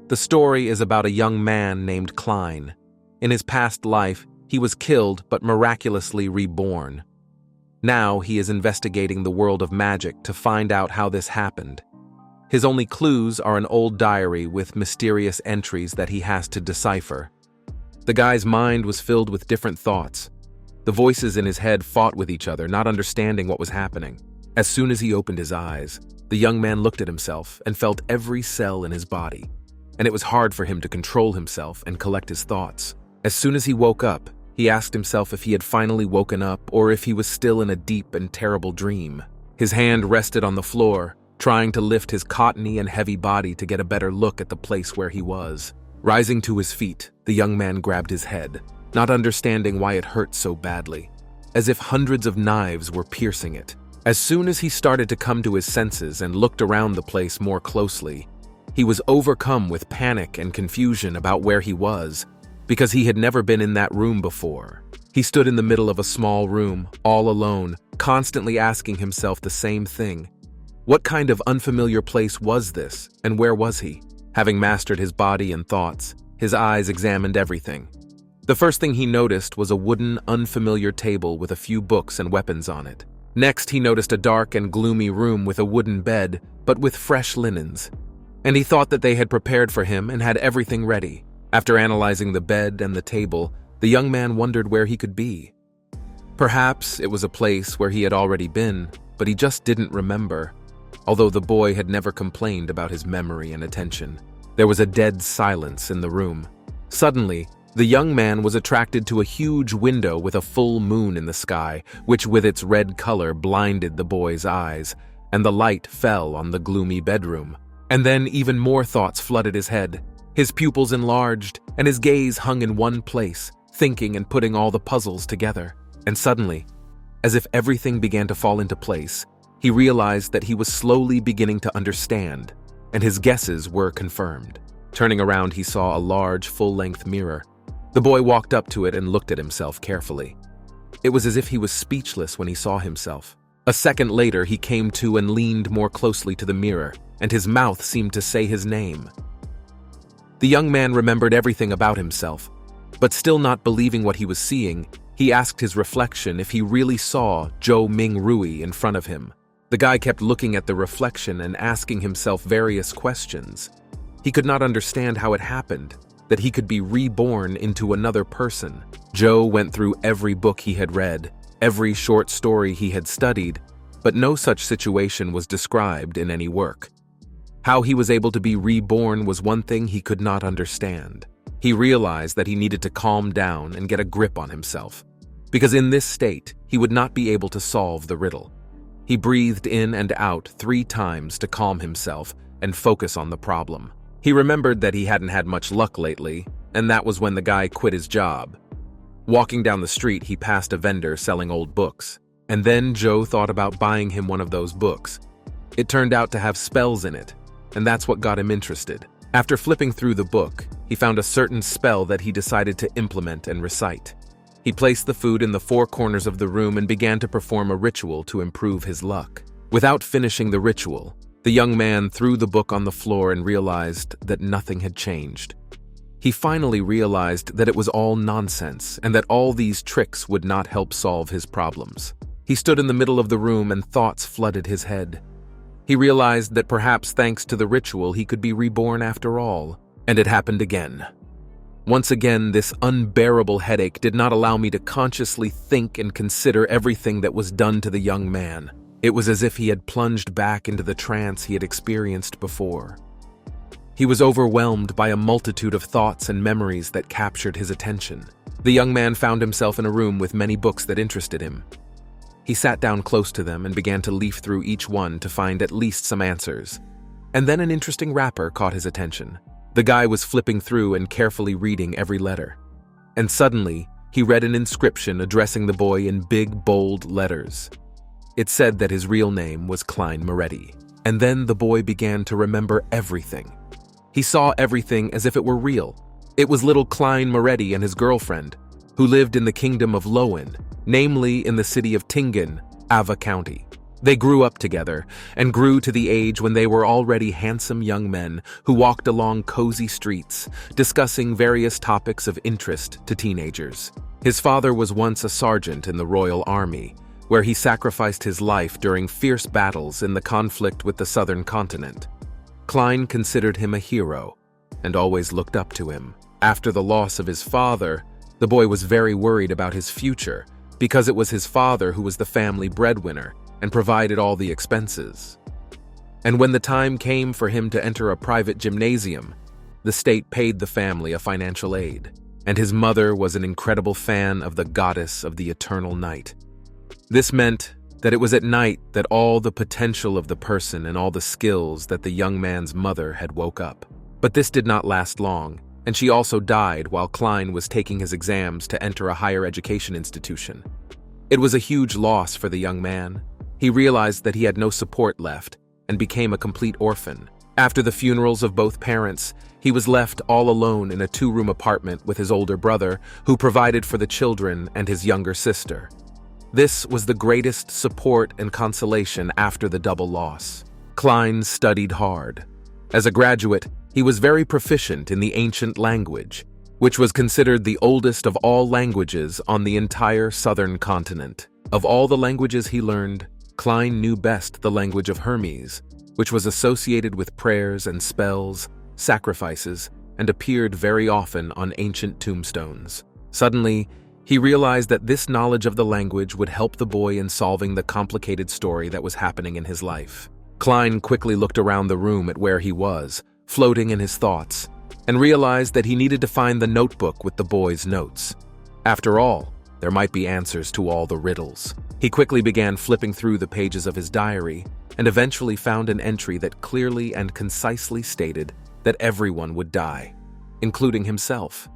The story is about a young man named Kleene. In his past life, he was killed but miraculously reborn. Now he is investigating the world of magic to find out how this happened. His only clues are an old diary with mysterious entries that he has to decipher. The guy's mind was filled with different thoughts. The voices in his head fought with each other, not understanding what was happening. As soon as he opened his eyes, the young man looked at himself and felt every cell in his body. And it was hard for him to control himself and collect his thoughts. As soon as he woke up, he asked himself if he had finally woken up or if he was still in a deep and terrible dream. His hand rested on the floor, trying to lift his cottony and heavy body to get a better look at the place where he was. Rising to his feet, the young man grabbed his head, not understanding why it hurt so badly, as if hundreds of knives were piercing it. As soon as he started to come to his senses and looked around the place more closely, he was overcome with panic and confusion about where he was, because he had never been in that room before. He stood in the middle of a small room, all alone, constantly asking himself the same thing. What kind of unfamiliar place was this, and where was he? Having mastered his body and thoughts, his eyes examined everything. The first thing he noticed was a wooden, unfamiliar table with a few books and weapons on it. Next, he noticed a dark and gloomy room with a wooden bed, but with fresh linens. And he thought that they had prepared for him and had everything ready. After analyzing the bed and the table, the young man wondered where he could be. Perhaps it was a place where he had already been, but he just didn't remember. Although the boy had never complained about his memory and attention, there was a dead silence in the room. Suddenly, the young man was attracted to a huge window with a full moon in the sky, which with its red color blinded the boy's eyes, and the light fell on the gloomy bedroom. And then even more thoughts flooded his head. His pupils enlarged, and his gaze hung in one place, thinking and putting all the puzzles together. And suddenly, as if everything began to fall into place, he realized that he was slowly beginning to understand, and his guesses were confirmed. Turning around, he saw a large, full-length mirror. The boy walked up to it and looked at himself carefully. It was as if he was speechless when he saw himself. A second later, he came to and leaned more closely to the mirror, and his mouth seemed to say his name. The young man remembered everything about himself, but still not believing what he was seeing, he asked his reflection if he really saw Zhou Ming Rui in front of him. The guy kept looking at the reflection and asking himself various questions. He could not understand how it happened, that he could be reborn into another person. Zhou went through every book he had read, every short story he had studied, but no such situation was described in any work. How he was able to be reborn was one thing he could not understand. He realized that he needed to calm down and get a grip on himself, because in this state, he would not be able to solve the riddle. He breathed in and out 3 times to calm himself and focus on the problem. He remembered that he hadn't had much luck lately, and that was when the guy quit his job. Walking down the street, he passed a vendor selling old books, and then Zhou thought about buying him one of those books. It turned out to have spells in it, and that's what got him interested. After flipping through the book, he found a certain spell that he decided to implement and recite. He placed the food in the 4 corners of the room and began to perform a ritual to improve his luck. Without finishing the ritual, the young man threw the book on the floor and realized that nothing had changed. He finally realized that it was all nonsense and that all these tricks would not help solve his problems. He stood in the middle of the room and thoughts flooded his head. He realized that perhaps thanks to the ritual he could be reborn after all, and it happened again. Once again, this unbearable headache did not allow me to consciously think and consider everything that was done to the young man. It was as if he had plunged back into the trance he had experienced before. He was overwhelmed by a multitude of thoughts and memories that captured his attention. The young man found himself in a room with many books that interested him. He sat down close to them and began to leaf through each one to find at least some answers. And then an interesting wrapper caught his attention. The guy was flipping through and carefully reading every letter. And suddenly, he read an inscription addressing the boy in big, bold letters. It said that his real name was Kleene Moretti. And then the boy began to remember everything. He saw everything as if it were real. It was little Kleene Moretti and his girlfriend, who lived in the kingdom of Lowen, namely in the city of Tingen, Ava County. They grew up together and grew to the age when they were already handsome young men who walked along cozy streets, discussing various topics of interest to teenagers. His father was once a sergeant in the Royal Army, where he sacrificed his life during fierce battles in the conflict with the southern continent. Kleene considered him a hero and always looked up to him. After the loss of his father, the boy was very worried about his future because it was his father who was the family breadwinner and provided all the expenses. And when the time came for him to enter a private gymnasium, the state paid the family a financial aid, and his mother was an incredible fan of the goddess of the eternal night. This meant that it was at night that all the potential of the person and all the skills that the young man's mother had woke up. But this did not last long, and she also died while Kleene was taking his exams to enter a higher education institution. It was a huge loss for the young man. He realized that he had no support left and became a complete orphan. After the funerals of both parents, he was left all alone in a 2-room apartment with his older brother, who provided for the children, and his younger sister. This was the greatest support and consolation after the double loss. Kleene studied hard. As a graduate, he was very proficient in the ancient language, which was considered the oldest of all languages on the entire southern continent. Of all the languages he learned, Kleene knew best the language of Hermes, which was associated with prayers and spells, sacrifices, and appeared very often on ancient tombstones. Suddenly, he realized that this knowledge of the language would help the boy in solving the complicated story that was happening in his life. Kleene quickly looked around the room at where he was, floating in his thoughts, and realized that he needed to find the notebook with the boy's notes. After all, there might be answers to all the riddles. He quickly began flipping through the pages of his diary and eventually found an entry that clearly and concisely stated that everyone would die, including himself.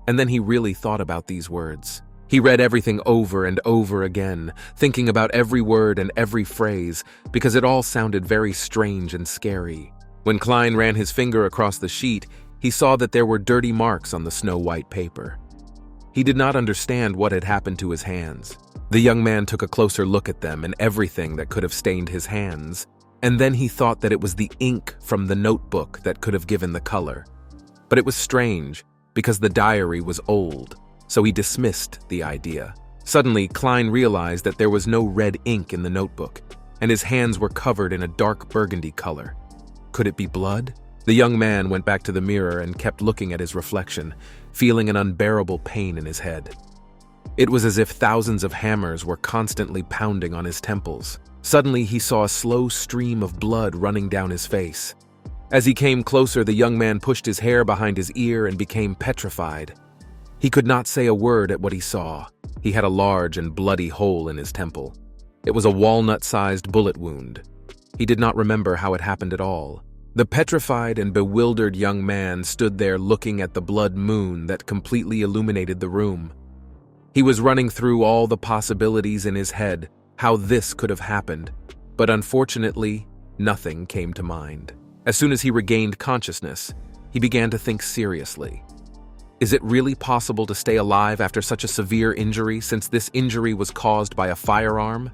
And then he really thought about these words. He read everything over and over again, thinking about every word and every phrase because it all sounded very strange and scary. When Kleene ran his finger across the sheet, he saw that there were dirty marks on the snow-white paper. He did not understand what had happened to his hands. The young man took a closer look at them and everything that could have stained his hands, and then he thought that it was the ink from the notebook that could have given the color. But it was strange, because the diary was old, so he dismissed the idea. Suddenly, Kleene realized that there was no red ink in the notebook, and his hands were covered in a dark burgundy color. Could it be blood? The young man went back to the mirror and kept looking at his reflection, feeling an unbearable pain in his head. It was as if thousands of hammers were constantly pounding on his temples. Suddenly, he saw a slow stream of blood running down his face. As he came closer, the young man pushed his hair behind his ear and became petrified. He could not say a word at what he saw. He had a large and bloody hole in his temple. It was a walnut-sized bullet wound. He did not remember how it happened at all. The petrified and bewildered young man stood there looking at the blood moon that completely illuminated the room. He was running through all the possibilities in his head, how this could have happened, but unfortunately, nothing came to mind. As soon as he regained consciousness, he began to think seriously. Is it really possible to stay alive after such a severe injury, since this injury was caused by a firearm?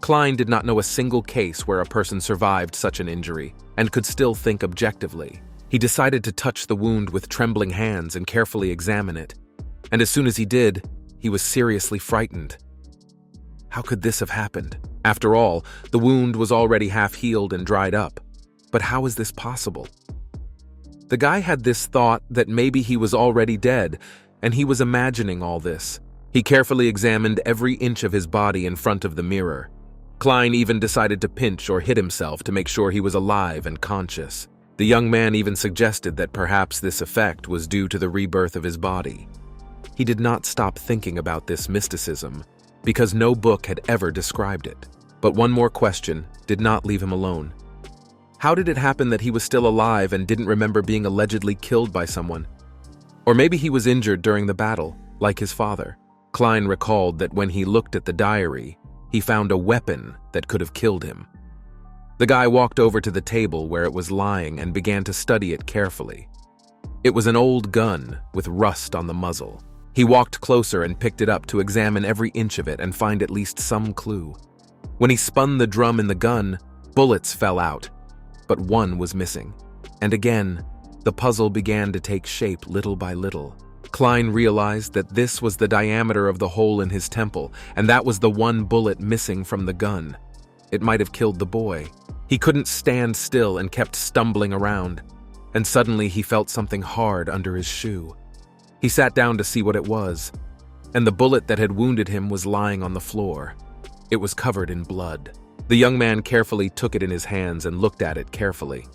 Kleene did not know a single case where a person survived such an injury and could still think objectively. He decided to touch the wound with trembling hands and carefully examine it. And as soon as he did, he was seriously frightened. How could this have happened? After all, the wound was already half healed and dried up. But how is this possible? The guy had this thought that maybe he was already dead, and he was imagining all this. He carefully examined every inch of his body in front of the mirror. Kleene even decided to pinch or hit himself to make sure he was alive and conscious. The young man even suggested that perhaps this effect was due to the rebirth of his body. He did not stop thinking about this mysticism, because no book had ever described it. But one more question did not leave him alone. How did it happen that he was still alive and didn't remember being allegedly killed by someone? Or maybe he was injured during the battle, like his father. Kleene recalled that when he looked at the diary, he found a weapon that could have killed him. The guy walked over to the table where it was lying and began to study it carefully. It was an old gun with rust on the muzzle. He walked closer and picked it up to examine every inch of it and find at least some clue. When he spun the drum in the gun, bullets fell out, but one was missing. And again, the puzzle began to take shape little by little. Kleene realized that this was the diameter of the hole in his temple, and that was the one bullet missing from the gun. It might have killed the boy. He couldn't stand still and kept stumbling around, and suddenly he felt something hard under his shoe. He sat down to see what it was, and the bullet that had wounded him was lying on the floor. It was covered in blood. The young man carefully took it in his hands and looked at it carefully.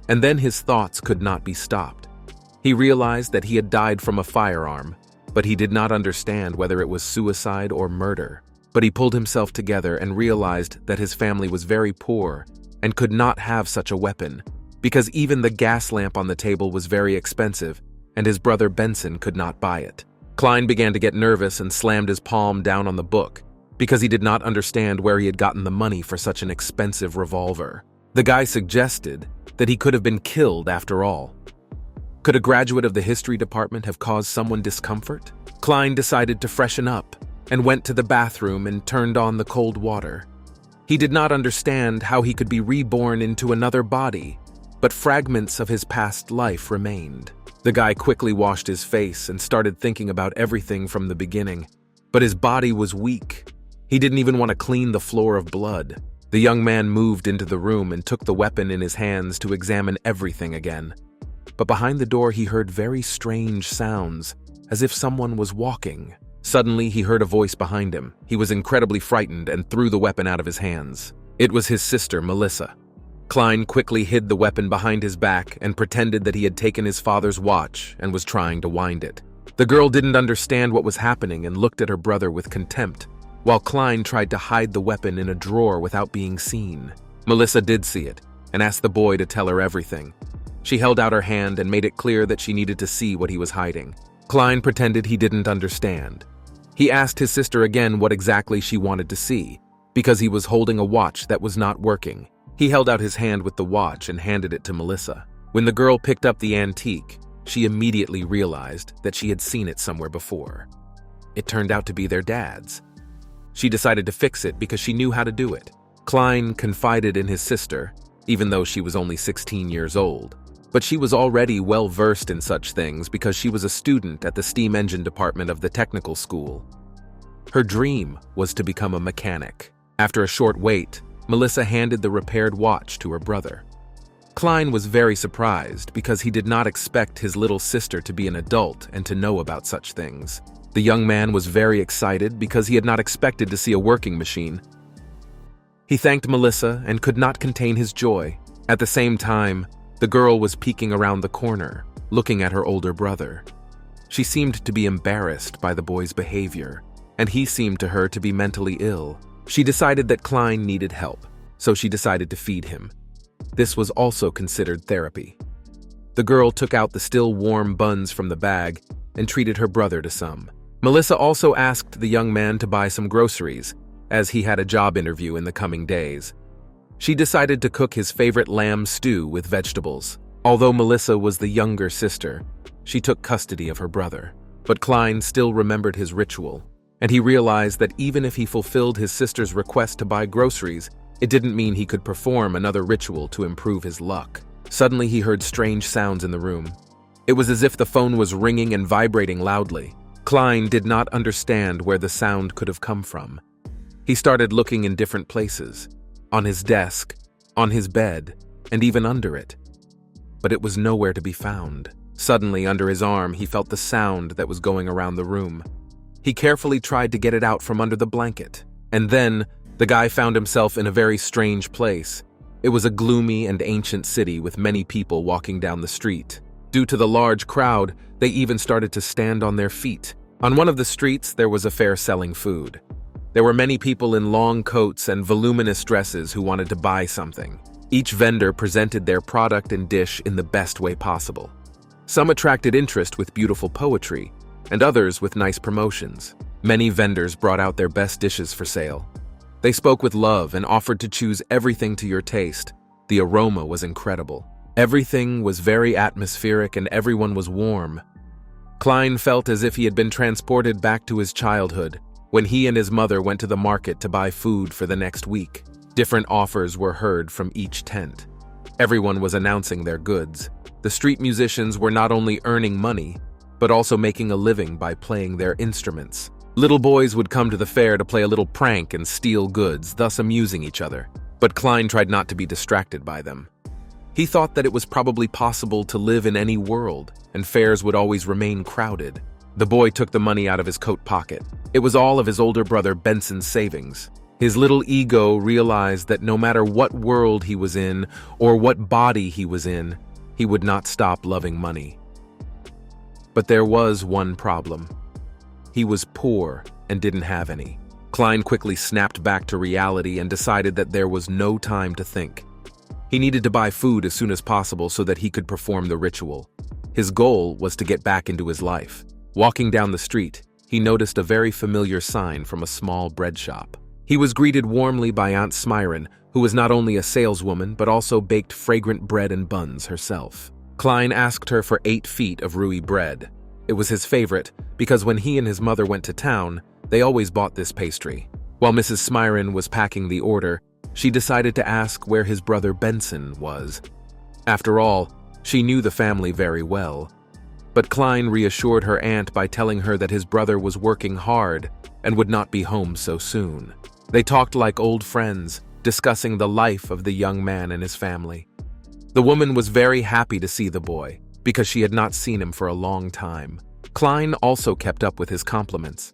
And then his thoughts could not be stopped. He realized that he had died from a firearm, but he did not understand whether it was suicide or murder. But he pulled himself together and realized that his family was very poor and could not have such a weapon, because even the gas lamp on the table was very expensive, and his brother Benson could not buy it. Kleene began to get nervous and slammed his palm down on the book, because he did not understand where he had gotten the money for such an expensive revolver. The guy suggested that he could have been killed after all. Could a graduate of the history department have caused someone discomfort? Kleene decided to freshen up and went to the bathroom and turned on the cold water. He did not understand how he could be reborn into another body, but fragments of his past life remained. The guy quickly washed his face and started thinking about everything from the beginning, but his body was weak. He didn't even want to clean the floor of blood. The young man moved into the room and took the weapon in his hands to examine everything again. But behind the door he heard very strange sounds, as if someone was walking. Suddenly he heard a voice behind him. He was incredibly frightened and threw the weapon out of his hands. It was his sister, Melissa. Kleene quickly hid the weapon behind his back and pretended that he had taken his father's watch and was trying to wind it. The girl didn't understand what was happening and looked at her brother with contempt, while Kleene tried to hide the weapon in a drawer without being seen. Melissa did see it and asked the boy to tell her everything. She held out her hand and made it clear that she needed to see what he was hiding. Kleene pretended he didn't understand. He asked his sister again what exactly she wanted to see, because he was holding a watch that was not working. He held out his hand with the watch and handed it to Melissa. When the girl picked up the antique, she immediately realized that she had seen it somewhere before. It turned out to be their dad's. She decided to fix it because she knew how to do it. Kleene confided in his sister, even though she was only 16 years old. But she was already well versed in such things because she was a student at the steam engine department of the technical school. Her dream was to become a mechanic. After a short wait, Melissa handed the repaired watch to her brother. Kleene was very surprised because he did not expect his little sister to be an adult and to know about such things. The young man was very excited because he had not expected to see a working machine. He thanked Melissa and could not contain his joy. At the same time, the girl was peeking around the corner, looking at her older brother. She seemed to be embarrassed by the boy's behavior, and he seemed to her to be mentally ill. She decided that Kleene needed help, so she decided to feed him. This was also considered therapy. The girl took out the still warm buns from the bag and treated her brother to some. Melissa also asked the young man to buy some groceries, as he had a job interview in the coming days. She decided to cook his favorite lamb stew with vegetables. Although Melissa was the younger sister, she took custody of her brother. But Kleene still remembered his ritual, and he realized that even if he fulfilled his sister's request to buy groceries, it didn't mean he could perform another ritual to improve his luck. Suddenly he heard strange sounds in the room. It was as if the phone was ringing and vibrating loudly. Kleene did not understand where the sound could have come from. He started looking in different places. On his desk, on his bed, and even under it. But it was nowhere to be found. Suddenly, under his arm, he felt the sound that was going around the room. He carefully tried to get it out from under the blanket. And then, the guy found himself in a very strange place. It was a gloomy and ancient city with many people walking down the street. Due to the large crowd, they even started to stand on their feet. On one of the streets, there was a fair selling food. There were many people in long coats and voluminous dresses who wanted to buy something. Each vendor presented their product and dish in the best way possible. Some attracted interest with beautiful poetry, and others with nice promotions. Many vendors brought out their best dishes for sale. They spoke with love and offered to choose everything to your taste. The aroma was incredible. Everything was very atmospheric and everyone was warm. Kleene felt as if he had been transported back to his childhood. When he and his mother went to the market to buy food for the next week, different offers were heard from each tent. Everyone was announcing their goods. The street musicians were not only earning money, but also making a living by playing their instruments. Little boys would come to the fair to play a little prank and steal goods, thus amusing each other. But Kleene tried not to be distracted by them. He thought that it was probably possible to live in any world, and fairs would always remain crowded. The boy took the money out of his coat pocket. It was all of his older brother Benson's savings. His little ego realized that no matter what world he was in or what body he was in, he would not stop loving money. But there was one problem. He was poor and didn't have any. Kleene quickly snapped back to reality and decided that there was no time to think. He needed to buy food as soon as possible so that he could perform the ritual. His goal was to get back into his life. Walking down the street, he noticed a very familiar sign from a small bread shop. He was greeted warmly by Aunt Smyron, who was not only a saleswoman but also baked fragrant bread and buns herself. Kleene asked her for 8 feet of Rui bread. It was his favorite because when he and his mother went to town, they always bought this pastry. While Mrs. Smyron was packing the order, she decided to ask where his brother Benson was. After all, she knew the family very well. But Kleene reassured her aunt by telling her that his brother was working hard and would not be home so soon. They talked like old friends, discussing the life of the young man and his family. The woman was very happy to see the boy, because she had not seen him for a long time. Kleene also kept up with his compliments.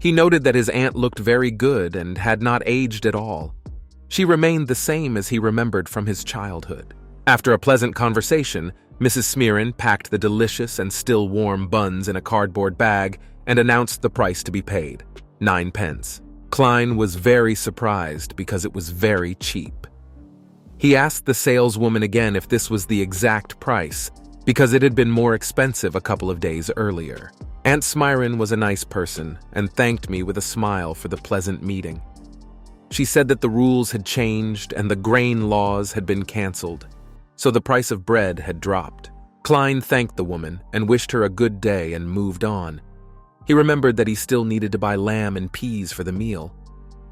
He noted that his aunt looked very good and had not aged at all. She remained the same as he remembered from his childhood. After a pleasant conversation, Mrs. Smyron packed the delicious and still warm buns in a cardboard bag and announced the price to be paid, 9 pence. Kleene was very surprised because it was very cheap. He asked the saleswoman again if this was the exact price, because it had been more expensive a couple of days earlier. Aunt Smyron was a nice person and thanked me with a smile for the pleasant meeting. She said that the rules had changed and the grain laws had been canceled, so the price of bread had dropped. Kleene thanked the woman and wished her a good day and moved on. He remembered that he still needed to buy lamb and peas for the meal.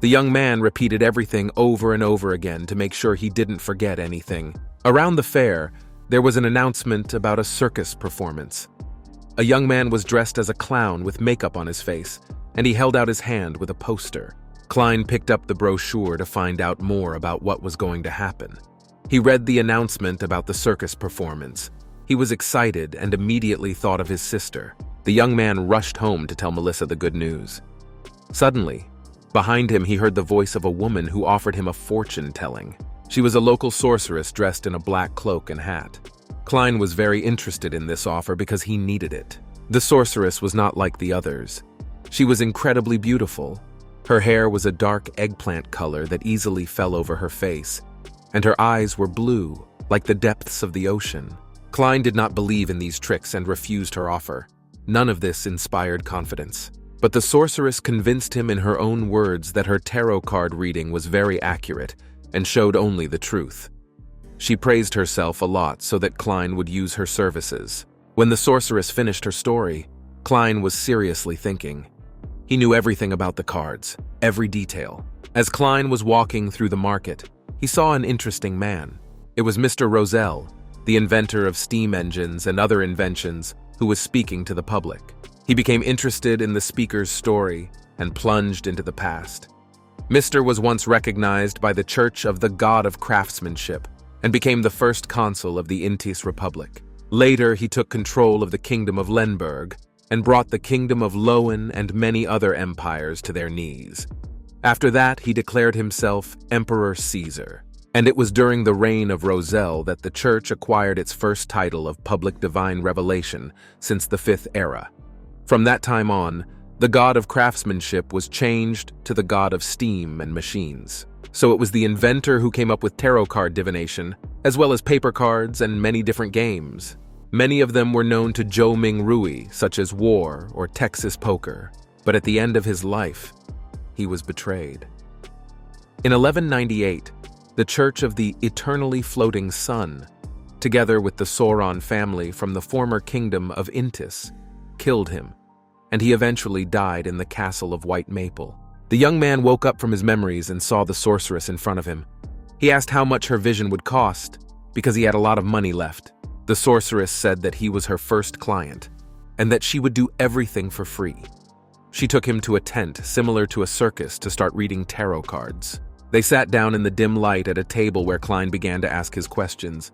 The young man repeated everything over and over again to make sure he didn't forget anything. Around the fair, there was an announcement about a circus performance. A young man was dressed as a clown with makeup on his face, and he held out his hand with a poster. Kleene picked up the brochure to find out more about what was going to happen. He read the announcement about the circus performance. He was excited and immediately thought of his sister. The young man rushed home to tell Melissa the good news. Suddenly, behind him he heard the voice of a woman who offered him a fortune-telling. She was a local sorceress dressed in a black cloak and hat. Kleene was very interested in this offer because he needed it. The sorceress was not like the others. She was incredibly beautiful. Her hair was a dark eggplant color that easily fell over her face, and her eyes were blue, like the depths of the ocean. Kleene did not believe in these tricks and refused her offer. None of this inspired confidence. But the sorceress convinced him in her own words that her tarot card reading was very accurate and showed only the truth. She praised herself a lot so that Kleene would use her services. When the sorceress finished her story, Kleene was seriously thinking. He knew everything about the cards, every detail. As Kleene was walking through the market, he saw an interesting man. It was Mr. Roselle, the inventor of steam engines and other inventions, who was speaking to the public. He became interested in the speaker's story and plunged into the past. Mr. was once recognized by the Church of the God of Craftsmanship and became the first consul of the Intis Republic. Later, he took control of the Kingdom of Lemberg and brought the Kingdom of Lowen and many other empires to their knees. After that, he declared himself Emperor Caesar. And it was during the reign of Roselle that the Church acquired its first title of public divine revelation since the 5th era. From that time on, the god of craftsmanship was changed to the god of steam and machines. So it was the inventor who came up with tarot card divination, as well as paper cards and many different games. Many of them were known to Zhou Ming Rui, such as War or Texas Poker. But at the end of his life, he was betrayed. In 1198, the Church of the Eternally Floating Sun, together with the Sauron family from the former kingdom of Intis, killed him. and he eventually died in the castle of White Maple. The young man woke up from his memories and saw the sorceress in front of him. He asked how much her vision would cost, because he had a lot of money left. The sorceress said that he was her first client, and that she would do everything for free. She took him to a tent similar to a circus to start reading tarot cards. They sat down in the dim light at a table where Kleene began to ask his questions.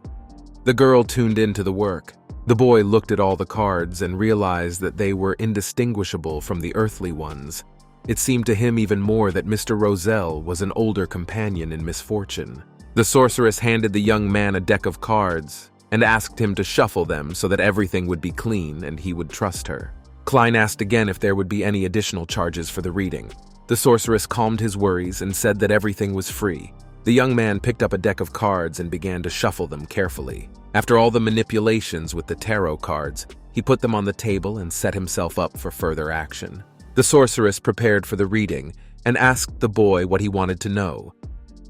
The girl tuned into the work. The boy looked at all the cards and realized that they were indistinguishable from the earthly ones. It seemed to him even more that Mr. Roselle was an older companion in misfortune. The sorceress handed the young man a deck of cards and asked him to shuffle them so that everything would be clean and he would trust her. Kleene asked again if there would be any additional charges for the reading. The sorceress calmed his worries and said that everything was free. The young man picked up a deck of cards and began to shuffle them carefully. After all the manipulations with the tarot cards, he put them on the table and set himself up for further action. The sorceress prepared for the reading and asked the boy what he wanted to know.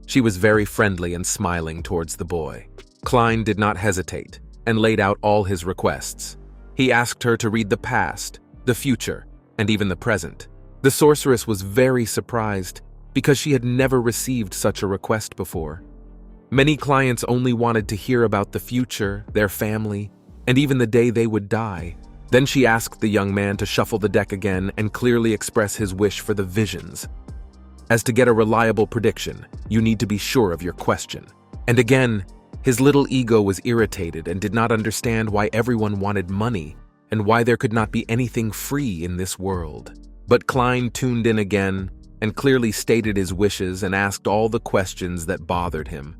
She was very friendly and smiling towards the boy. Kleene did not hesitate and laid out all his requests. He asked her to read the past, the future, and even the present. The sorceress was very surprised because she had never received such a request before. Many clients only wanted to hear about the future, their family, and even the day they would die. Then she asked the young man to shuffle the deck again and clearly express his wish for the visions. As to get a reliable prediction, you need to be sure of your question. And again, his little ego was irritated and did not understand why everyone wanted money and why there could not be anything free in this world. But Kleene tuned in again and clearly stated his wishes and asked all the questions that bothered him.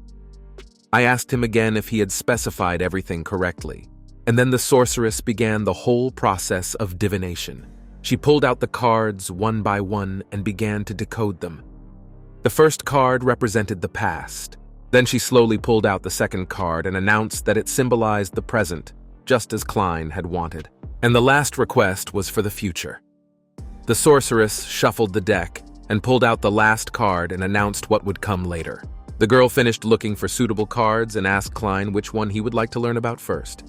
I asked him again if he had specified everything correctly, and then the sorceress began the whole process of divination. She pulled out the cards one by one and began to decode them. The first card represented the past. Then she slowly pulled out the second card and announced that it symbolized the present, just as Kleene had wanted. And the last request was for the future. The sorceress shuffled the deck and pulled out the last card and announced what would come later. The girl finished looking for suitable cards and asked Kleene which one he would like to learn about first.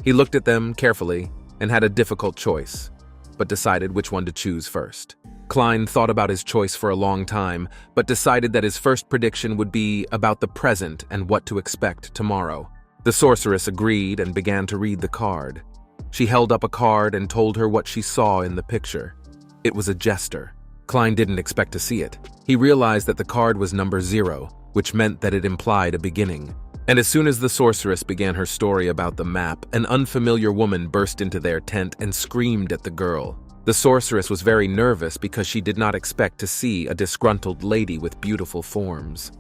He looked at them carefully and had a difficult choice, but decided which one to choose first. Kleene thought about his choice for a long time, but decided that his first prediction would be about the present and what to expect tomorrow. The sorceress agreed and began to read the card. She held up a card and told her what she saw in the picture. It was a jester. Kleene didn't expect to see it. He realized that the card was number 0, which meant that it implied a beginning. And as soon as the sorceress began her story about the map, an unfamiliar woman burst into their tent and screamed at the girl. The sorceress was very nervous because she did not expect to see a disgruntled lady with beautiful forms.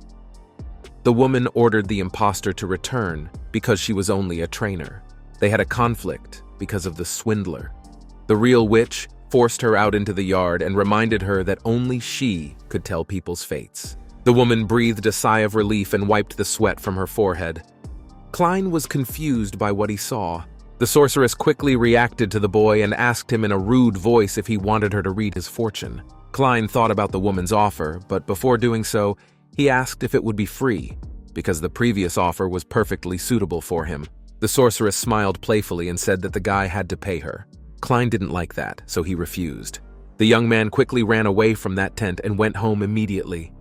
The woman ordered the imposter to return because she was only a trainer. They had a conflict because of the swindler. The real witch forced her out into the yard and reminded her that only she could tell people's fates. The woman breathed a sigh of relief and wiped the sweat from her forehead. Kleene was confused by what he saw. The sorceress quickly reacted to the boy and asked him in a rude voice if he wanted her to read his fortune. Kleene thought about the woman's offer, but before doing so, he asked if it would be free, because the previous offer was perfectly suitable for him. The sorceress smiled playfully and said that the guy had to pay her. Kleene didn't like that, so he refused. The young man quickly ran away from that tent and went home immediately.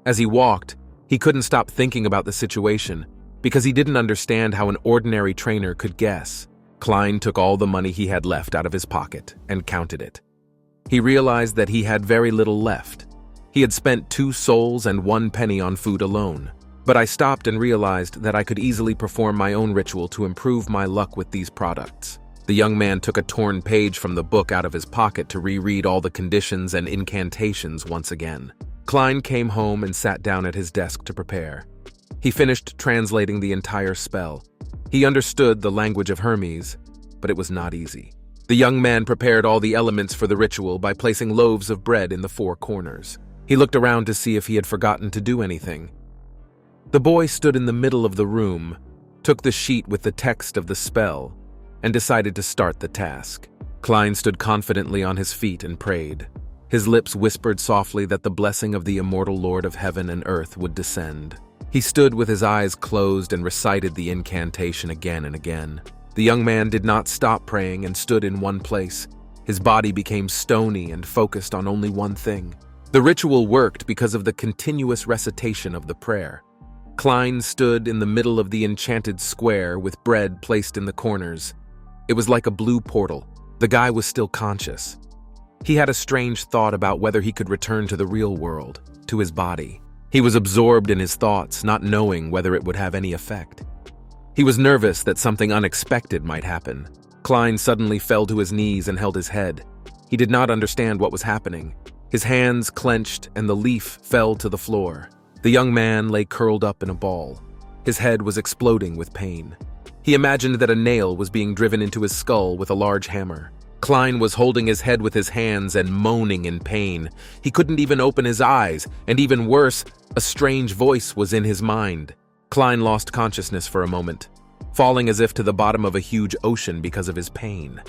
As he walked, he couldn't stop thinking about the situation, because he didn't understand how an ordinary trainer could guess. Kleene took all the money he had left out of his pocket and counted it. He realized that he had very little left. He had spent 2 souls and 1 penny on food alone. But I stopped and realized that I could easily perform my own ritual to improve my luck with these products. The young man took a torn page from the book out of his pocket to reread all the conditions and incantations once again. Kleene came home and sat down at his desk to prepare. He finished translating the entire spell. He understood the language of Hermes, but it was not easy. The young man prepared all the elements for the ritual by placing loaves of bread in the 4 corners. He looked around to see if he had forgotten to do anything. The boy stood in the middle of the room, took the sheet with the text of the spell, and decided to start the task. Kleene stood confidently on his feet and prayed. His lips whispered softly that the blessing of the immortal Lord of heaven and earth would descend. He stood with his eyes closed and recited the incantation again and again. The young man did not stop praying and stood in one place. His body became stony and focused on only one thing. The ritual worked because of the continuous recitation of the prayer. Kleene stood in the middle of the enchanted square with bread placed in the corners. It was like a blue portal. The guy was still conscious. He had a strange thought about whether he could return to the real world, to his body. He was absorbed in his thoughts, not knowing whether it would have any effect. He was nervous that something unexpected might happen. Kleene suddenly fell to his knees and held his head. He did not understand what was happening. His hands clenched and the leaf fell to the floor. The young man lay curled up in a ball. His head was exploding with pain. He imagined that a nail was being driven into his skull with a large hammer. Kleene was holding his head with his hands and moaning in pain. He couldn't even open his eyes, and even worse, a strange voice was in his mind. Kleene lost consciousness for a moment, falling as if to the bottom of a huge ocean because of his pain.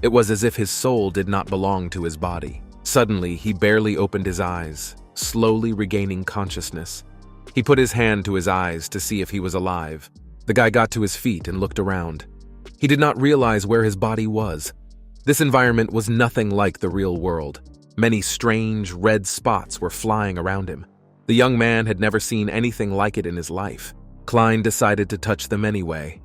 It was as if his soul did not belong to his body. Suddenly, he barely opened his eyes, slowly regaining consciousness. He put his hand to his eyes to see if he was alive. The guy got to his feet and looked around. He did not realize where his body was. This environment was nothing like the real world. Many strange, red spots were flying around him. The young man had never seen anything like it in his life. Kleene decided to touch them anyway.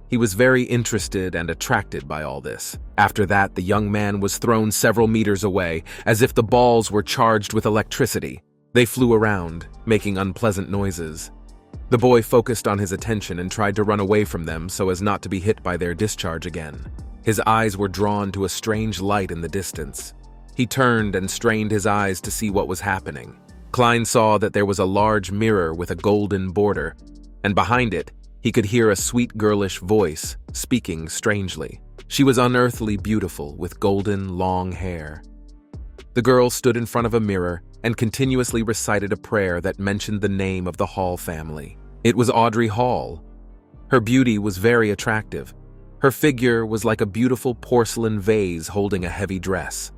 He was very interested and attracted by all this. After that, the young man was thrown several meters away, as if the balls were charged with electricity. They flew around, making unpleasant noises. The boy focused on his attention and tried to run away from them so as not to be hit by their discharge again. His eyes were drawn to a strange light in the distance. He turned and strained his eyes to see what was happening. Kleene saw that there was a large mirror with a golden border, and behind it, he could hear a sweet girlish voice speaking strangely. She was unearthly beautiful with golden, long hair. The girl stood in front of a mirror and continuously recited a prayer that mentioned the name of the Hall family. It was Audrey Hall. Her beauty was very attractive. Her figure was like a beautiful porcelain vase holding a heavy dress.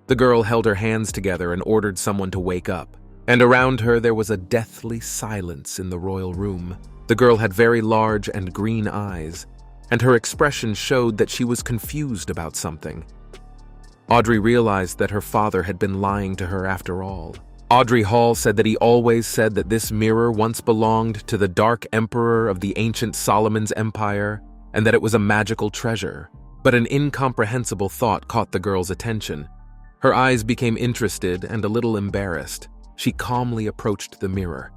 The girl held her hands together and ordered someone to wake up, and around her there was a deathly silence in the royal room. The girl had very large and green eyes, and her expression showed that she was confused about something. Audrey realized that her father had been lying to her after all. Audrey Hall said that he always said that this mirror once belonged to the Dark Emperor of the ancient Solomon's Empire, and that it was a magical treasure. But an incomprehensible thought caught the girl's attention. Her eyes became interested and a little embarrassed. She calmly approached the mirror.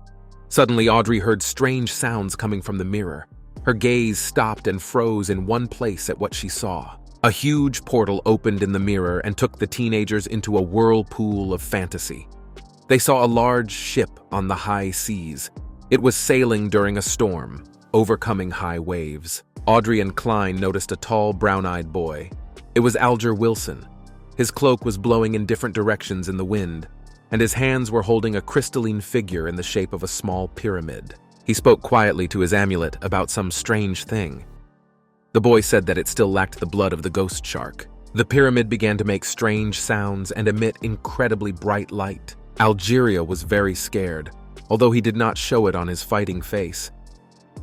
Suddenly, Audrey heard strange sounds coming from the mirror. Her gaze stopped and froze in one place at what she saw. A huge portal opened in the mirror and took the teenagers into a whirlpool of fantasy. They saw a large ship on the high seas. It was sailing during a storm, overcoming high waves. Audrey and Kleene noticed a tall, brown-eyed boy. It was Alger Wilson. His cloak was blowing in different directions in the wind, and his hands were holding a crystalline figure in the shape of a small pyramid. He spoke quietly to his amulet about some strange thing. The boy said that it still lacked the blood of the ghost shark. The pyramid began to make strange sounds and emit incredibly bright light. Algeria was very scared, although he did not show it on his fighting face.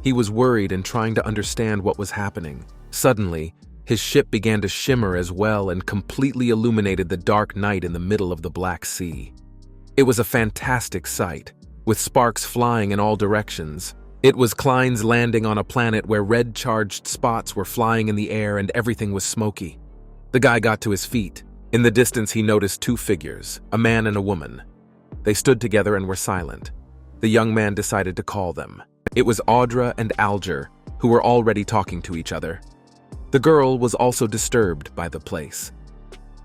He was worried and trying to understand what was happening. Suddenly, his ship began to shimmer as well and completely illuminated the dark night in the middle of the Black Sea. It was a fantastic sight, with sparks flying in all directions. It was Kleine's landing on a planet where red charged spots were flying in the air and everything was smoky. The guy got to his feet. In the distance, he noticed two figures, a man and a woman. They stood together and were silent. The young man decided to call them. It was Audrey and Alger, who were already talking to each other. The girl was also disturbed by the place.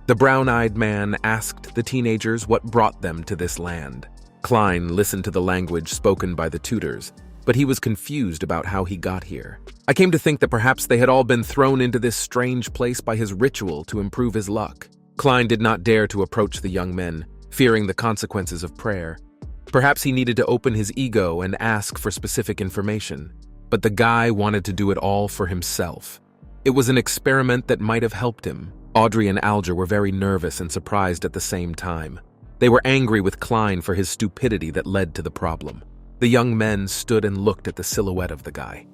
The brown-eyed man asked the teenagers what brought them to this land. Kleene listened to the language spoken by the tutors, but he was confused about how he got here. I came to think that perhaps they had all been thrown into this strange place by his ritual to improve his luck. Kleene did not dare to approach the young men, fearing the consequences of prayer. Perhaps he needed to open his ego and ask for specific information, but the guy wanted to do it all for himself. It was an experiment that might have helped him. Audrey and Alger were very nervous and surprised at the same time. They were angry with Kleene for his stupidity that led to the problem. The young men stood and looked at the silhouette of the guy.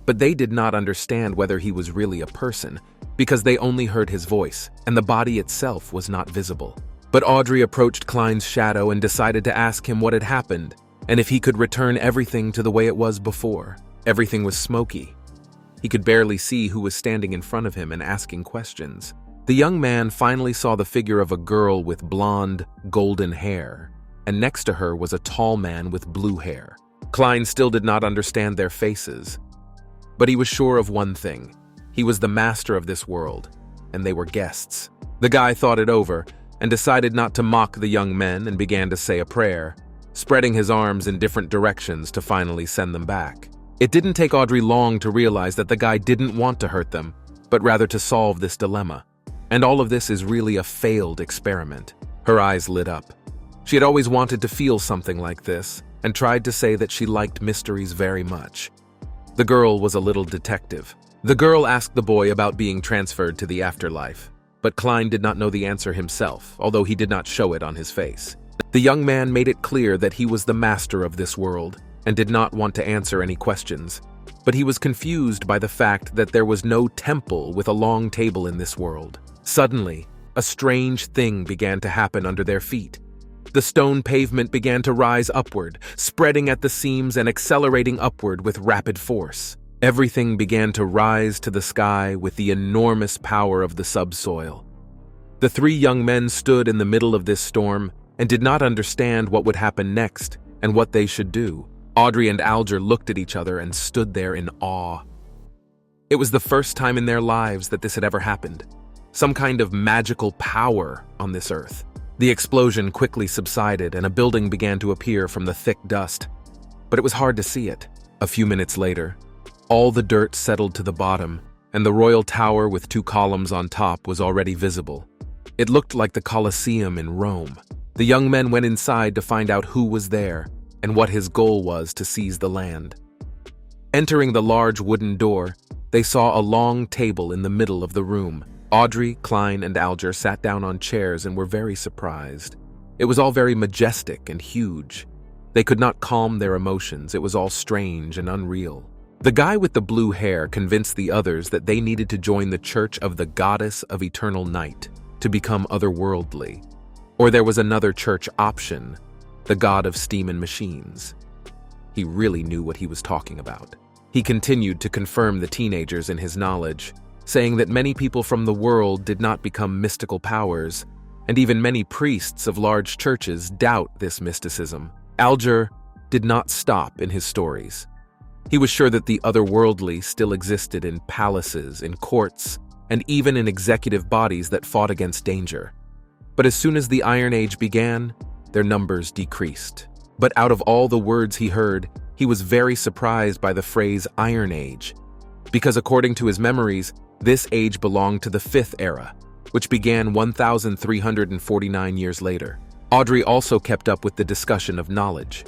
but they did not understand whether he was really a person, because they only heard his voice, and the body itself was not visible. But Audrey approached Kleine's shadow and decided to ask him what had happened, and if he could return everything to the way it was before. Everything was smoky. He could barely see who was standing in front of him and asking questions. The young man finally saw the figure of a girl with blonde, golden hair, and next to her was a tall man with blue hair. Kleene still did not understand their faces, but he was sure of one thing. He was the master of this world, and they were guests. The guy thought it over and decided not to mock the young men and began to say a prayer, spreading his arms in different directions to finally send them back. It didn't take Audrey long to realize that the guy didn't want to hurt them, but rather to solve this dilemma. And all of this is really a failed experiment. Her eyes lit up. She had always wanted to feel something like this, and tried to say that she liked mysteries very much. The girl was a little detective. The girl asked the boy about being transferred to the afterlife, but Kleene did not know the answer himself, although he did not show it on his face. The young man made it clear that he was the master of this world, and did not want to answer any questions. But he was confused by the fact that there was no temple with a long table in this world. Suddenly, a strange thing began to happen under their feet. The stone pavement began to rise upward, spreading at the seams and accelerating upward with rapid force. Everything began to rise to the sky with the enormous power of the subsoil. The three young men stood in the middle of this storm and did not understand what would happen next and what they should do. Audrey and Alger looked at each other and stood there in awe. It was the first time in their lives that this had ever happened. Some kind of magical power on this earth. The explosion quickly subsided and a building began to appear from the thick dust, but it was hard to see it. A few minutes later, all the dirt settled to the bottom, and the royal tower with 2 columns on top was already visible. It looked like the Colosseum in Rome. The young men went inside to find out who was there and what his goal was to seize the land. Entering the large wooden door, they saw a long table in the middle of the room. Audrey, Kleene, and Alger sat down on chairs and were very surprised. It was all very majestic and huge. They could not calm their emotions. It was all strange and unreal. The guy with the blue hair convinced the others that they needed to join the Church of the Goddess of Eternal Night to become otherworldly. Or there was another church option, the God of Steam and Machines. He really knew what he was talking about. He continued to confirm the teenagers in his knowledge, saying that many people from the world did not become mystical powers, and even many priests of large churches doubt this mysticism. Alger did not stop in his stories. He was sure that the otherworldly still existed in palaces, in courts, and even in executive bodies that fought against danger. But as soon as the Iron Age began, their numbers decreased. But out of all the words he heard, he was very surprised by the phrase Iron Age, because according to his memories, this age belonged to the 5th era, which began 1,349 years later. Audrey also kept up with the discussion of knowledge.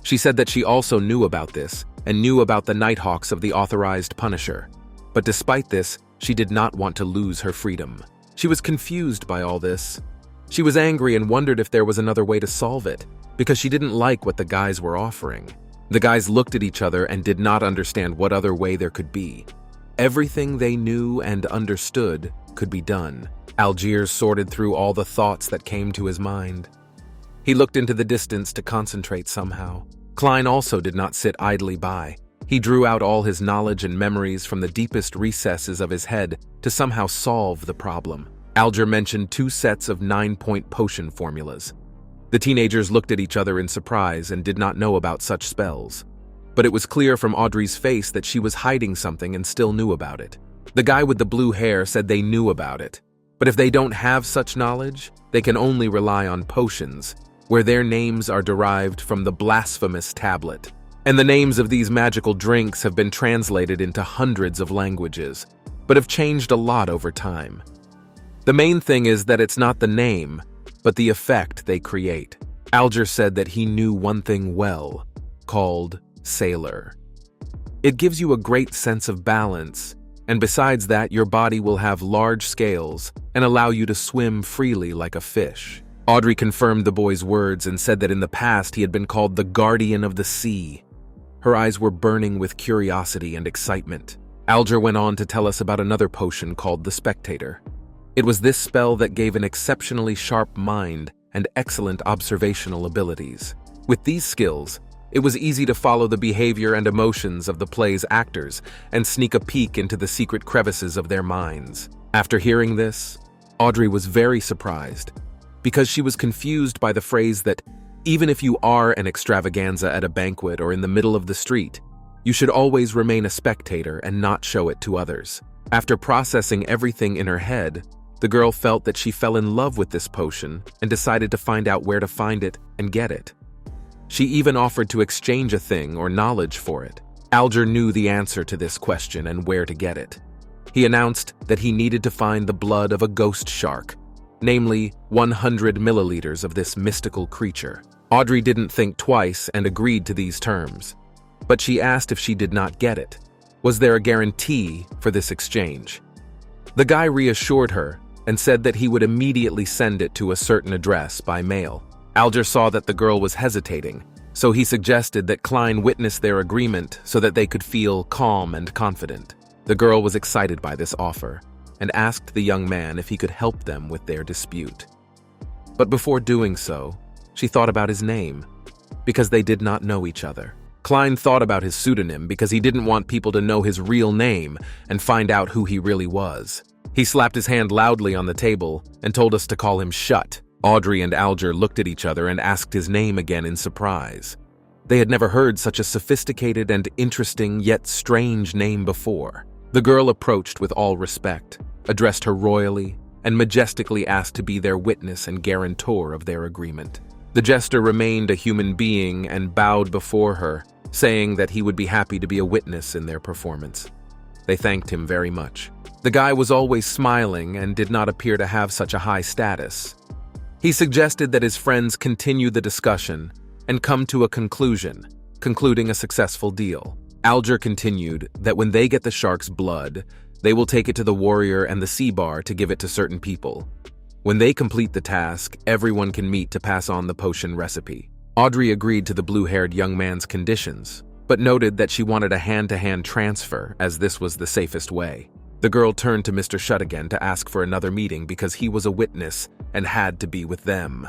She said that she also knew about this, and knew about the Nighthawks of the Authorized Punisher. But despite this, she did not want to lose her freedom. She was confused by all this. She was angry and wondered if there was another way to solve it, because she didn't like what the guys were offering. The guys looked at each other and did not understand what other way there could be. Everything they knew and understood could be done. Alger sorted through all the thoughts that came to his mind. He looked into the distance to concentrate somehow. Kleene also did not sit idly by. He drew out all his knowledge and memories from the deepest recesses of his head to somehow solve the problem. Alger mentioned 2 sets of 9-point potion formulas. The teenagers looked at each other in surprise and did not know about such spells. But it was clear from Audrey's face that she was hiding something and still knew about it. The guy with the blue hair said they knew about it. But if they don't have such knowledge, they can only rely on potions, where their names are derived from the blasphemous tablet. And the names of these magical drinks have been translated into hundreds of languages, but have changed a lot over time. The main thing is that it's not the name, but the effect they create. Alger said that he knew one thing well, called Sailor. It gives you a great sense of balance, and besides that, your body will have large scales and allow you to swim freely like a fish. Audrey confirmed the boy's words and said that in the past he had been called the Guardian of the Sea. Her eyes were burning with curiosity and excitement. Alger went on to tell us about another potion called the Spectator. It was this spell that gave an exceptionally sharp mind and excellent observational abilities. With these skills, it was easy to follow the behavior and emotions of the play's actors and sneak a peek into the secret crevices of their minds. After hearing this, Audrey was very surprised, because she was confused by the phrase that even if you are an extravaganza at a banquet or in the middle of the street, you should always remain a spectator and not show it to others. After processing everything in her head, the girl felt that she fell in love with this potion and decided to find out where to find it and get it. She even offered to exchange a thing or knowledge for it. Alger knew the answer to this question and where to get it. He announced that he needed to find the blood of a ghost shark, namely 100 milliliters of this mystical creature. Audrey didn't think twice and agreed to these terms, but she asked if she did not get it. Was there a guarantee for this exchange? The guy reassured her and said that he would immediately send it to a certain address by mail. Alger saw that the girl was hesitating, so he suggested that Kleene witness their agreement so that they could feel calm and confident. The girl was excited by this offer and asked the young man if he could help them with their dispute. But before doing so, she thought about his name, because they did not know each other. Kleene thought about his pseudonym because he didn't want people to know his real name and find out who he really was. He slapped his hand loudly on the table and told us to call him Shut. Audrey and Alger looked at each other and asked his name again in surprise. They had never heard such a sophisticated and interesting yet strange name before. The girl approached with all respect, addressed her royally, and majestically asked to be their witness and guarantor of their agreement. The jester remained a human being and bowed before her, saying that he would be happy to be a witness in their performance. They thanked him very much. The guy was always smiling and did not appear to have such a high status. He suggested that his friends continue the discussion and come to a conclusion, concluding a successful deal. Alger continued that when they get the shark's blood, they will take it to the warrior and the sea bar to give it to certain people. When they complete the task, everyone can meet to pass on the potion recipe. Audrey agreed to the blue-haired young man's conditions, but noted that she wanted a hand-to-hand transfer as this was the safest way. The girl turned to Mr. Shut again to ask for another meeting because he was a witness and had to be with them.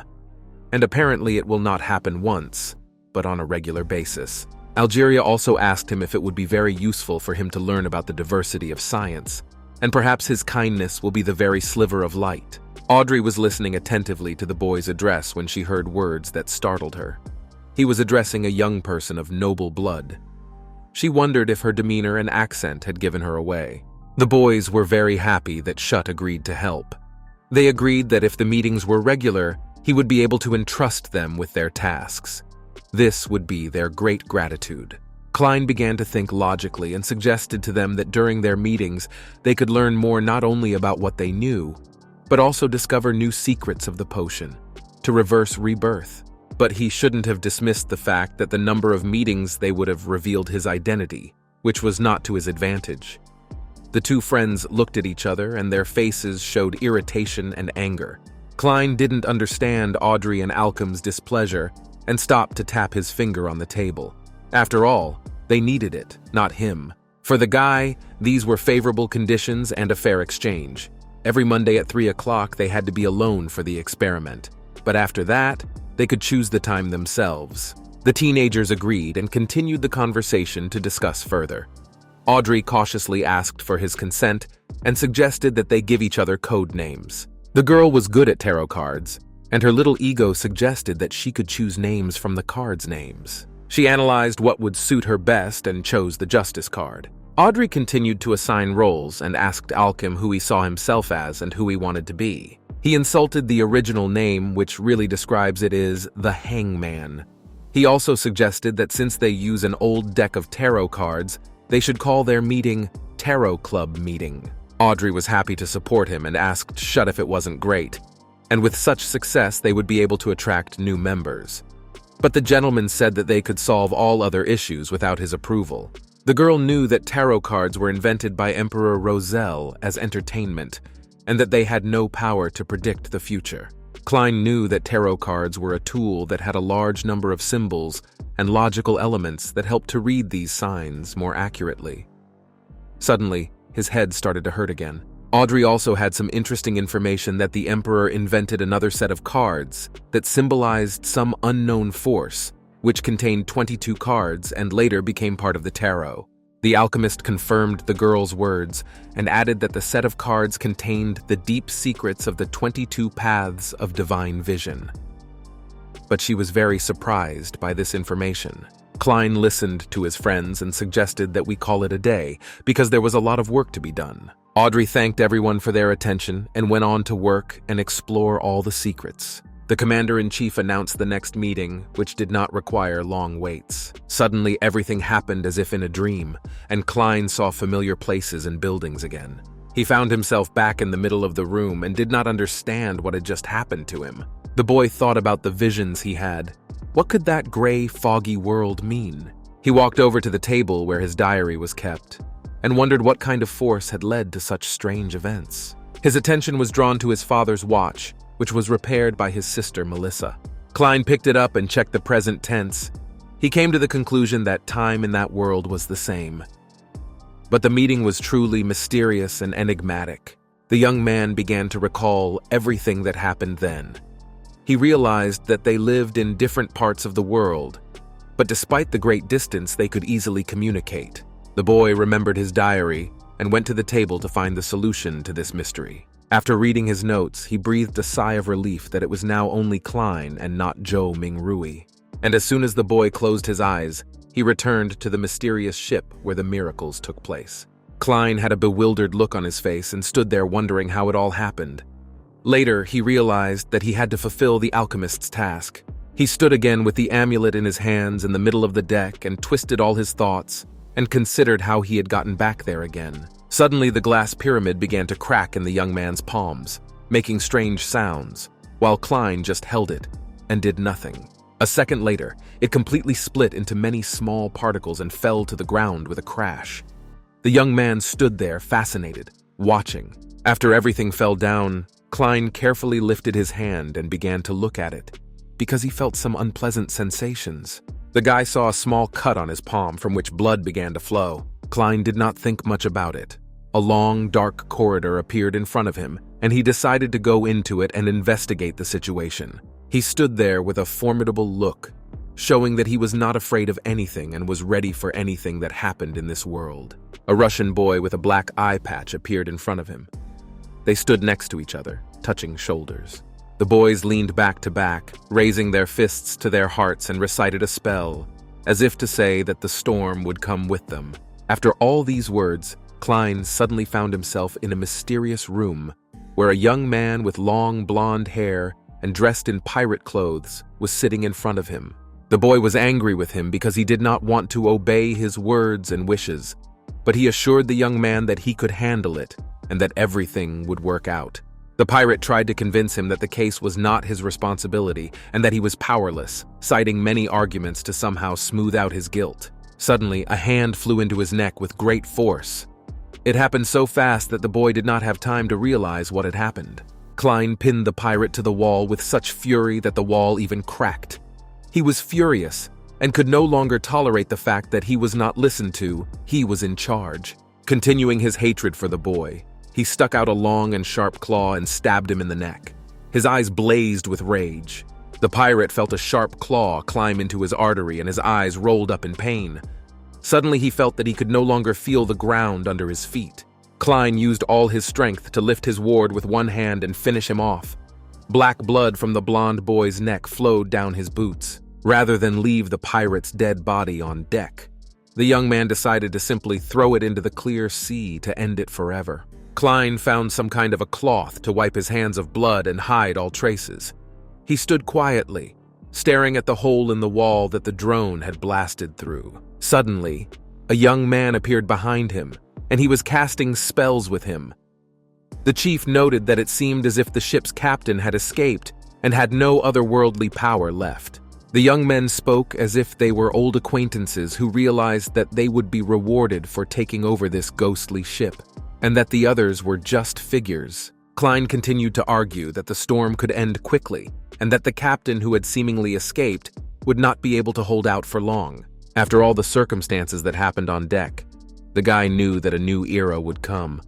And apparently it will not happen once, but on a regular basis. Algeria also asked him if it would be very useful for him to learn about the diversity of science, and perhaps his kindness will be the very sliver of light. Audrey was listening attentively to the boy's address when she heard words that startled her. He was addressing a young person of noble blood. She wondered if her demeanor and accent had given her away. The boys were very happy that Shut agreed to help. They agreed that if the meetings were regular, he would be able to entrust them with their tasks. This would be their great gratitude. Kleene began to think logically and suggested to them that during their meetings, they could learn more not only about what they knew, but also discover new secrets of the potion, to reverse rebirth. But he shouldn't have dismissed the fact that the number of meetings they would have revealed his identity, which was not to his advantage. The two friends looked at each other and their faces showed irritation and anger. Kleene didn't understand Audrey and Alchem's displeasure and stopped to tap his finger on the table. After all, they needed it, not him. For the guy, these were favorable conditions and a fair exchange. Every Monday at 3 o'clock, they had to be alone for the experiment. But after that, they could choose the time themselves. The teenagers agreed and continued the conversation to discuss further. Audrey cautiously asked for his consent and suggested that they give each other code names. The girl was good at tarot cards, and her little ego suggested that she could choose names from the cards' names. She analyzed what would suit her best and chose the Justice card. Audrey continued to assign roles and asked Alchem who he saw himself as and who he wanted to be. He insulted the original name, which really describes it as the Hangman. He also suggested that since they use an old deck of tarot cards, they should call their meeting Tarot Club Meeting. Audrey was happy to support him and asked Shut if it wasn't great, and with such success they would be able to attract new members. But the gentleman said that they could solve all other issues without his approval. The girl knew that tarot cards were invented by Emperor Roselle as entertainment, and that they had no power to predict the future. Kleene knew that tarot cards were a tool that had a large number of symbols and logical elements that helped to read these signs more accurately. Suddenly, his head started to hurt again. Audrey also had some interesting information that the Emperor invented another set of cards that symbolized some unknown force, which contained 22 cards and later became part of the tarot. The alchemist confirmed the girl's words and added that the set of cards contained the deep secrets of the 22 paths of divine vision. But she was very surprised by this information. Kleene listened to his friends and suggested that we call it a day because there was a lot of work to be done. Audrey thanked everyone for their attention and went on to work and explore all the secrets. The commander-in-chief announced the next meeting, which did not require long waits. Suddenly, everything happened as if in a dream, and Kleene saw familiar places and buildings again. He found himself back in the middle of the room and did not understand what had just happened to him. The boy thought about the visions he had. What could that gray, foggy world mean? He walked over to the table where his diary was kept and wondered what kind of force had led to such strange events. His attention was drawn to his father's watch, which was repaired by his sister Melissa. Kleene picked it up and checked the present tense. He came to the conclusion that time in that world was the same. But the meeting was truly mysterious and enigmatic. The young man began to recall everything that happened then. He realized that they lived in different parts of the world, but despite the great distance, they could easily communicate. The boy remembered his diary and went to the table to find the solution to this mystery. After reading his notes, he breathed a sigh of relief that it was now only Kleene and not Zhou Mingrui. And as soon as the boy closed his eyes, he returned to the mysterious ship where the miracles took place. Kleene had a bewildered look on his face and stood there wondering how it all happened. Later, he realized that he had to fulfill the alchemist's task. He stood again with the amulet in his hands in the middle of the deck and twisted all his thoughts and considered how he had gotten back there again. Suddenly, the glass pyramid began to crack in the young man's palms, making strange sounds, while Kleene just held it and did nothing. A second later, it completely split into many small particles and fell to the ground with a crash. The young man stood there, fascinated, watching. After everything fell down, Kleene carefully lifted his hand and began to look at it, because he felt some unpleasant sensations. The guy saw a small cut on his palm from which blood began to flow. Kleene did not think much about it. A long, dark corridor appeared in front of him, and he decided to go into it and investigate the situation. He stood there with a formidable look, showing that he was not afraid of anything and was ready for anything that happened in this world. A Russian boy with a black eye patch appeared in front of him. They stood next to each other, touching shoulders. The boys leaned back to back, raising their fists to their hearts and recited a spell, as if to say that the storm would come with them. After all these words, Kleene suddenly found himself in a mysterious room where a young man with long blonde hair and dressed in pirate clothes was sitting in front of him. The boy was angry with him because he did not want to obey his words and wishes, but he assured the young man that he could handle it and that everything would work out. The pirate tried to convince him that the case was not his responsibility and that he was powerless, citing many arguments to somehow smooth out his guilt. Suddenly, a hand flew into his neck with great force. It happened so fast that the boy did not have time to realize what had happened. Kleene pinned the pirate to the wall with such fury that the wall even cracked. He was furious and could no longer tolerate the fact that he was not listened to, he was in charge. Continuing his hatred for the boy, he stuck out a long and sharp claw and stabbed him in the neck. His eyes blazed with rage. The pirate felt a sharp claw climb into his artery and his eyes rolled up in pain. Suddenly he felt that he could no longer feel the ground under his feet. Kleene used all his strength to lift his ward with one hand and finish him off. Black blood from the blonde boy's neck flowed down his boots, rather than leave the pirate's dead body on deck. The young man decided to simply throw it into the clear sea to end it forever. Kleene found some kind of a cloth to wipe his hands of blood and hide all traces. He stood quietly, staring at the hole in the wall that the drone had blasted through. Suddenly, a young man appeared behind him, and he was casting spells with him. The chief noted that it seemed as if the ship's captain had escaped and had no otherworldly power left. The young men spoke as if they were old acquaintances who realized that they would be rewarded for taking over this ghostly ship, and that the others were just figures. Kleene continued to argue that the storm could end quickly and that the captain who had seemingly escaped would not be able to hold out for long. After all the circumstances that happened on deck, the guy knew that a new era would come.